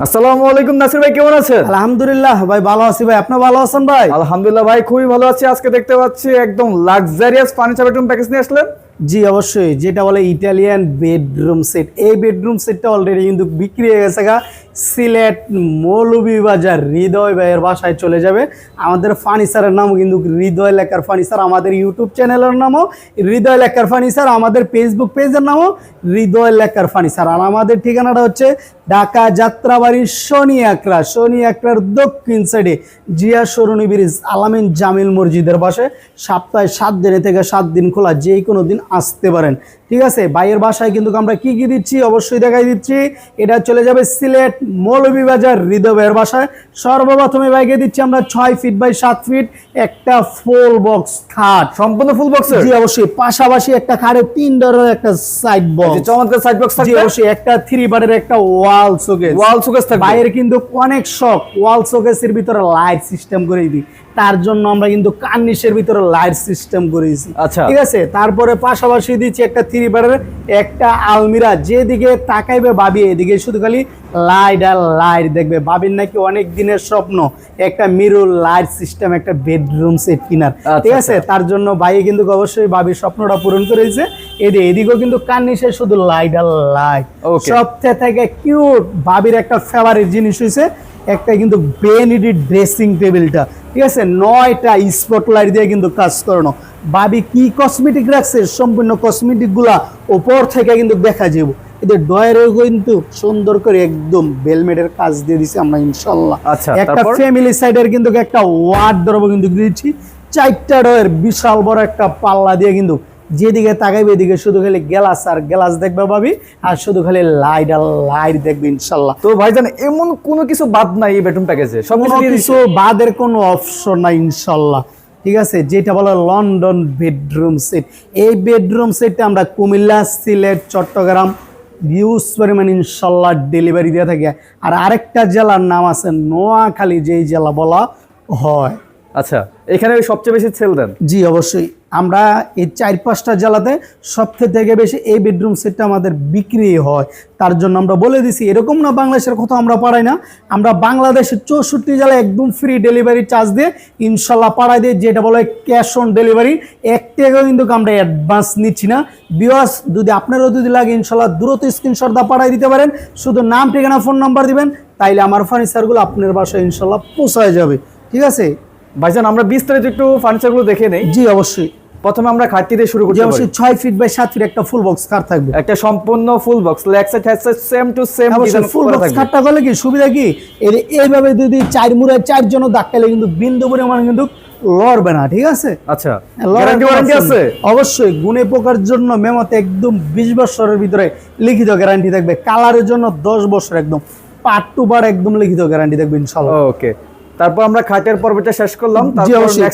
আসসালামু আলাইকুম নাসির ভাই, কেমন আছেন? আলহামদুলিল্লাহ ভাই, ভালো আছি ভাই। আপনি ভালো আছেন ভাই? আলহামদুলিল্লাহ ভাই, খুবই ভালো আছি। আজকে দেখতে পাচ্ছি একদম লাক্সারিয়াস ফার্নিচার বেডরুম প্যাকেজ নিয়ে আসলেন। জি অবশ্যই, যেটা বলে ইটালিয়ান বেডরুম সেট। এই বেডরুম সেটটা অলরেডি কিন্তু বিক্রি হয়ে গেছে সিলেট মৌলভীবাজার হৃদয় ভাইয়ের বাসায় চলে যাবে। আমাদের ফার্নিচারের নামও কিন্তু হৃদয় লেখার ফার্নিচার, আমাদের ইউটিউব চ্যানেলের নামও হৃদয় লেখার ফার্নিচার, আমাদের ফেসবুক পেজের নামও হৃদয় লেখার ফার্নিচার। আর আমাদের ঠিকানাটা হচ্ছে ঢাকা যাত্রাবাড়ি শনি আকরার দক্ষিণ সাইডে জিয়া সরুনি ব্রিজ আলামিন জামিল মসজিদের পাশে। সপ্তাহে 7 দিনে থেকে 7 দিন খোলা, যে কোনো দিন আসতে পারেন। ঠিক আছে, ভাইয়ের বাসায় কিন্তু আমরা কি কি দিচ্ছি অবশ্যই দেখাই দিচ্ছি। এটা চলে যাবে সিলেট মৌলভীবাজার হৃদয় ভাইয়ের বাসায়। সর্বপ্রথমে বাইকে দিচ্ছি আমরা 6 ফিট বাই 7 ফিট একটা ফুল বক্স খাট, সম্পূর্ণ ফুল বক্স। জি অবশ্যই, পাশাপাশি একটা খাটে 3 ডোরের একটা সাইড বক্স, চমৎকার সাইড বক্স থাকবে। জি অবশ্যই, একটা 3 বারের একটা ওয়াল শোকেস থাকবে। বাইরে কিন্তু অনেক শখ, ওয়াল শোকেসের ভিতরে লাইট সিস্টেম করে দিই, তার জন্য আমরা কিন্তু কার্নিশের ভিতরে লাইট সিস্টেম করেছি। আচ্ছা, ঠিক আছে, তারপরে পাশাপাশি দিচ্ছি একটা 3 বারের একটা আলমিরা, যেদিকে তাকাইবে ভাবি এদিকে শুধু খালি লাইট আর লাইট দেখবে। ভাবির নাকি অনেক দিনের স্বপ্ন একটা মিরর লাইট সিস্টেম একটা বেডরুম সেট কিনার। ঠিক আছে, তার জন্য ভাই কিন্তু অবশ্যই ভাবির স্বপ্নটা পূরণ করেছে। এদিকেও কিন্তু কার্নিশে শুধু লাইট আর লাইট। সবথেকে থেকে কিউট ভাবির একটা ফেভারিট জিনিস হয়েছে একটা কিন্তু বেনিডি ড্রেসিং টেবিলটা। ঠিক আছে, 9টা স্পটলাইট দিয়ে কিন্তু কাজ করানো। ভাবি কি কসমেটিক রাখছে, সম্পূর্ণ কসমেটিক গুলা উপর থেকে কিন্তু দেখা যাবো। এদের ডয়ারেও কিন্তু সুন্দর করে একদম বেলমেটের কাজ দিয়ে দিছি আমরা ইনশাল্লাহ। একটা ফ্যামিলি সাইডের কিন্তু একটা ওয়ার্ডরোব কিন্তু দিচ্ছি, 4টা ডয়ার, বিশাল বড় একটা পাল্লা দিয়ে কিন্তু যেদিকে তাকাইবে এদিকে শুধু খালি গ্লাস আর গ্লাস দেখবে ভাবি, আর শুধু খালি লাইট আর লাইট দেখবে ইনশাল্লাহ। তো ভাইজান এমন কোনো কিছু বাদ নাই এই বেডরুম প্যাকেজে, সব কিছু বাদের কোনো অপশন নাই ইনশাল্লাহ। ঠিক আছে, যেটা বলে লন্ডন বেডরুম সেট, এই বেডরুম সেটটা আমরা কুমিল্লা, সিলেট, চট্টগ্রাম হিউজ পরিমাণ ইনশাল্লাহ ডেলিভারি দিয়ে থাকি। আর আরেকটা জেলার নাম আছে নোয়াখালী, যেই জেলা বলা হয়। আচ্ছা, এখানে সবচেয়ে বেশি সেল দেন? জি অবশ্যই, আমরা এই 4-5টা জেলাতে সবথেকে থেকে বেশি এই বেডরুম সেটটা আমাদের বিক্রি হয়। তার জন্য আমরা বলে দিছি, এরকম না বাংলাদেশের কোথাও আমরা পাঠাই না, আমরা বাংলাদেশের 64 জেলায় একদম ফ্রি ডেলিভারি চার্জ দিয়ে ইনশাল্লাহ পাঠাই দিই, যেটা বলে ক্যাশ অন ডেলিভারি। 1 টাকাও কিন্তু আমরা অ্যাডভান্স নিচ্ছি না। ভিউয়ার্স, যদি আপনারও যদি লাগে ইনশাল্লাহ দ্রুত স্ক্রিনশট দা পাঠাই দিতে পারেন, শুধু নাম, ঠিকানা, ফোন নাম্বার দিবেন, তাইলে আমার ফার্নিচারগুলো আপনার বাসায় ইনশাল্লাহ পৌঁছায় যাবে। ঠিক আছে ভাইজান, আমরা বিস্তারিত একটু ফার্নিচারগুলো দেখে নেই। জি অবশ্যই, প্রথমে আমরা খাটটি দিয়ে শুরু করতে পারি। 6 ফিট বাই 7 ফিট একটা ফুল বক্স খাট থাকবে, একটা সম্পূর্ণ full box, leg side head side same to same design full box খাটটা করলে কি সুবিধা কি, এইভাবে যদি 4 মুড়ায় 4 জন ধাক্কালে কিন্তু বিন্দু পরিমাণ কিন্তু লড়বে না। ঠিক আছে, আচ্ছা, গ্যারান্টি আছে অবশ্যই। গুণে পোকার জন্য মেমোতে একদম 20 বছরের ভিতরে লিখিত গ্যারান্টি থাকবে। কালারের জন্য 10 বছর একদম পার্ট টু পার্ট একদম লিখিত গ্যারান্টি থাকবে ইনশাআল্লাহ। ওকে, তারপর আমরা খাটের পর্বটা শেষ করলাম।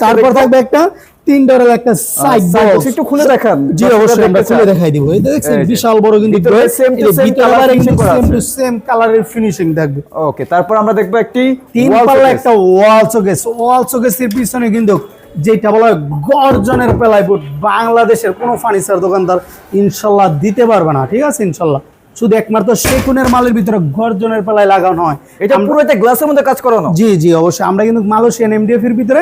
তারপর থাকবে একটা 3 ডোরের একটা সাইড বক্স, একটু খুলে দেখান। জি অবশ্যই, আমরা খুলে দেখাই দিব। এই দেখছেন বিশাল বড় কিন্তু সেম টু সেম কালারের ফিনিশিং থাকবে। ওকে, তারপর আমরা দেখব একটি 3 পাল্লা একটা ওয়াল শোকেসের পিছনে কিন্তু যেটা বলা হয় গর্জনের প্লাইউড, বাংলাদেশের কোনো ফার্নিচার দোকানদার ইনশাল্লাহ দিতে পারবে না। ঠিক আছে, ইনশাল্লাহ শুধু একমাত্র সেগুনের মালের ভিতরে গর্জনের প্লাই লাগানো হয়। এটা পুরো একটা গ্লাসের মধ্যে কাজ করানো। জি জি অবশ্যই, আমরা কিন্তু মালয়েশিয়ান এমডিএফ এর ভিতরে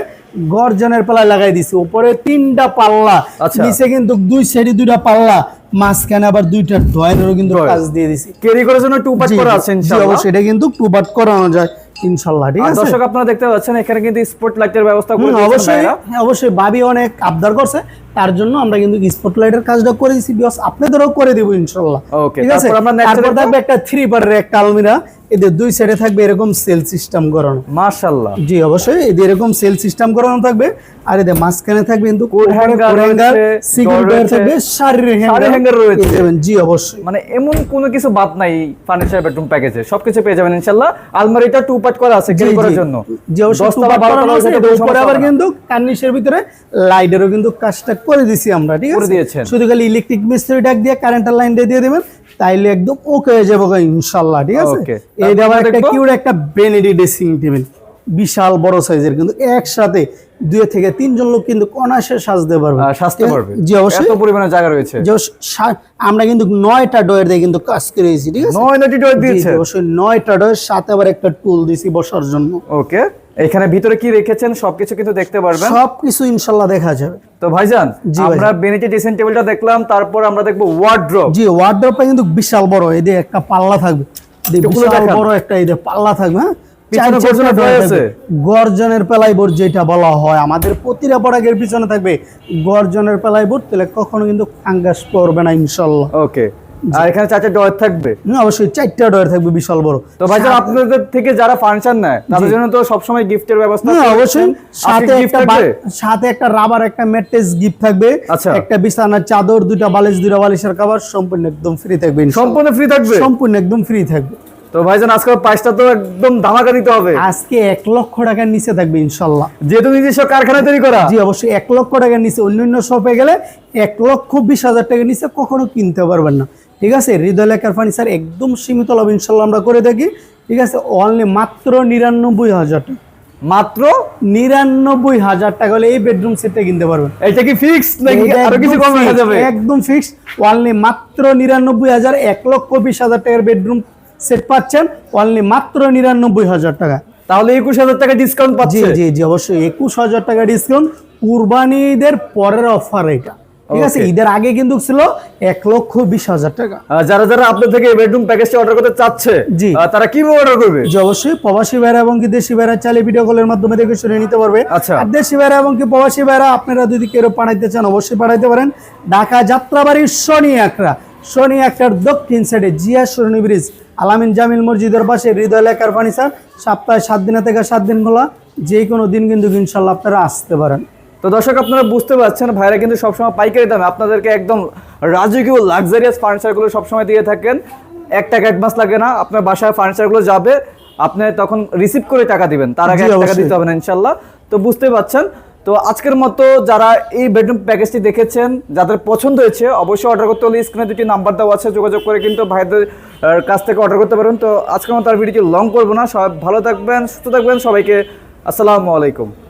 গর্জনের প্লাই লাগাই দিছি। উপরে 3টা পাল্লা, নিচে কিন্তু 2 সাইডে 2টা পাল্লা, মাঝখানে আবার 2টা ডয়ারেরও কিন্তু কাজ দিয়ে দিছি। ক্যারি করার জন্য 2 পার্ট করা আছে ইনশাআল্লাহ। অবশ্যই, এটা কিন্তু 2 পার্ট করানো যায় ইনশাআল্লাহ। ঠিক আছে দর্শক, আপনারা দেখতে পাচ্ছেন এখানে কিন্তু স্পট লাইটের ব্যবস্থা করে দিয়েছেন। অবশ্যই অবশ্যই, ভাবি অনেক আবদার করছে, তার জন্য আমরা কিন্তু স্পট লাইটের কাজটা করে দিছি। বিকজ আপনাদেরও করে দেব ইনশাআল্লাহ। ঠিক আছে, তারপর থাকবে একটা 3 বারের একটা আলমিরা, এদের 2 সাইডে থাকবে এরকম সেল সিস্টেম করানো। মাশাআল্লাহ, জি অবশ্যই, এদের এরকম সেল সিস্টেম করানো থাকবে। আর এদের মাঝখানে থাকবে কিন্তু কোড হ্যাঙ্গার, সিকিউরিটি থাকবে, শাড়ির হ্যাঙ্গার রয়েছে। জি অবশ্যই, মানে এমন কোনো কিছু বাদ নাই ফার্নিচার বেডরুম প্যাকেজে, সবকিছু পেয়ে যাবেন ইনশাআল্লাহ। আলমারিটা 2 পার্ট করা আছে ক্যারি করার জন্য। জি অবশ্যই, 10তলা 12তলা উপরে আবার কিন্তু কার্নিশের ভিতরে লাইটেরও কিন্তু কাজটা করে দিছি আমরা। ঠিক আছে, শুধু খালি ইলেকট্রিক মিস্ত্রি ডাক দিয়ে কারেন্টের লাইন দিয়ে দেবেন, তাইলে একদম ওকে হয়ে যাবে ইনশাআল্লাহ। ঠিক আছে, এই আবার একটা কিউট একটা বেনেডি ড্রেসিং টেবিল, বিশাল বড় সাইজের কিন্তু একসাথে 2 থেকে 3 জন লোক কিন্তু অনায়াসে সাজতে পারবে। সাজতে পারবে, জি অবশ্যই, এত পরিমাণে জায়গা রয়েছে। আমরা কিন্তু 9টা ডয়ের দিয়ে কিন্তু কাজ করেছি, ঠিক আছে? 9টি ডোর দিয়েছে, অবশ্যই 9টা ডয়ের সাথে আবার একটা টুল দিছি বসার জন্য। ওকে, এখানে ভিতরে কি রেখেছেন সবকিছু কিন্তু দেখতে পারবেন, সবকিছু ইনশাআল্লাহ দেখা যাবে। তো ভাইজান আমরা ভ্যানিটি ড্রেসিং টেবিলটা দেখলাম, তারপর আমরা দেখবো ওয়ার্ড্রপ। জি, ওয়ার্ড্রপটা কিন্তু বিশাল বড়, এই যে একটা পাল্লা থাকবে, বিশাল বড় একটা এই যে পাল্লা থাকবে, হ্যাঁ। গর্জনের পেলাই বোর্ড যেটা বলা হয়, আমাদের প্রতিটা প্রোডাক্টের পিছনে থাকবে গর্জনের পেলাই বোর্ড, তাহলে কখনো কিন্তু ফাঙ্গাস পড়বে না ইনশাআল্লাহ। ওকে, আর এখানে 4টা ডয়ার থাকবে, অবশ্যই 4টা ডয়ার থাকবে বিশাল বড়। তো ভাইজান আপনাদের থেকে যারা ফার্নিচার নেয় তাদের জন্য তো সব সময় গিফটের ব্যবস্থা আছে? অবশ্যই, সাথে একটা রাবার, একটা ম্যাট্রেস গিফট থাকবে, একটা বিছানার চাদর, 2টা বালিশ, 2টা বালিশের কভার সম্পূর্ণ একদম ফ্রি থাকবে। সম্পূর্ণ ফ্রি থাকবে, সম্পূর্ণ একদম ফ্রি থাকবে। তো ভাইজান আজকে প্রাইসটা তো একদম ধামাকা দিতে হবে, আজকে 1 লক্ষ টাকার নিচে থাকবে ইনশাআল্লাহ, যেহেতু নিজস্ব কারখানায় তৈরি করা। জি অবশ্যই 1 লক্ষ টাকার নিচে, অন্যান্য শপে গেলে 1,20,000 টাকার নিচে কখনো কিনতে পারবেন না, ঠিক আছে? হৃদয় লেখার ফার্নিচার একদম সীমিত লাভ ইনশাআল্লাহ আমরা করে থাকি, ঠিক আছে? অনলি মাত্র 99,000 টাকা, মাত্র 99,000 টাকা হলে এই বেডরুম সেটটা কিনতে পারবেন। এটা কি ফিক্সড নাকি আরো কিছু কম রাখা যাবে? একদম ফিক্সড, অনলি মাত্র 99,000, 1,20,000 টাকার বেডরুম সেট পাচ্ছেন অনলি মাত্র 99,000 টাকা। তাহলে 21,000 টাকা ডিসকাউন্ট পাচ্ছে। জি জি অবশ্যই 21,000 টাকা ডিসকাউন্ট, কুরবানি ঈদের পরের অফার এটা, ঠিক আছে? ঈদের আগে কিন্তু ছিল 1,20,000 টাকা। যারা যারা আপনার থেকে বেডরুম প্যাকেজটি অর্ডার করতে চাচ্ছে, জি তারা কিভাবে অর্ডার করবে? জি অবশ্যই প্রবাসী ভাইরা এবং কি দেশি ভাইরা চাইলে ভিডিও কলের মাধ্যমে দেখে শুনে নিতে পারবে। আচ্ছা, আর দেশি ভাইরা এবং কি প্রবাসী ভাইরা আপনারা যদি কেউ পাঠাইতে চান অবশ্যই পাঠাইতে পারেন। ঢাকা যাত্রাবাড়ির শনি একটার দক্ষিণ সাইডে জিয়া সরণি ব্রিজ, আলামিন জামিল মসজিদের পাশে হৃদয় লেখার ফার্নিচার, সপ্তাহে 7 দিন থেকে 7 দিন খোলা, যে কোনো দিন কিন্তু ইনশাআল্লাহ আপনারা আসতে পারেন। তো দর্শক আপনারা বুঝতে পারছেন ভাইরা কিন্তু সবসময় পাইকারি দামে আপনাদেরকে একদম রাজকীয় লাক্সারিয়াস ফার্নিচারগুলো সবসময় দিয়ে থাকেন। 1 টাকা অ্যাডভান্স লাগে না, আপনার বাসায় ফার্নিচারগুলো যাবে, আপনি তখন রিসিভ করে টাকা দিবেন, তার আগে 1 টাকা দিতে হবে না ইনশাআল্লাহ। তো বুঝতে পারছেন, তো আজকের মতো যারা এই বেডরুম প্যাকেজটি দেখেছেন, যাদের পছন্দ হয়েছে অবশ্যই অর্ডার করতে হলে স্ক্রিনে 2টি নাম্বার দেওয়া আছে, যোগাযোগ করে কিন্তু ভাইদের কাছ থেকে অর্ডার করতে পারেন। তো আজকের মতো আর ভিডিওটি লং করবো না, সবাই ভালো থাকবেন, সুস্থ থাকবেন, সবাইকে আসসালামু আলাইকুম।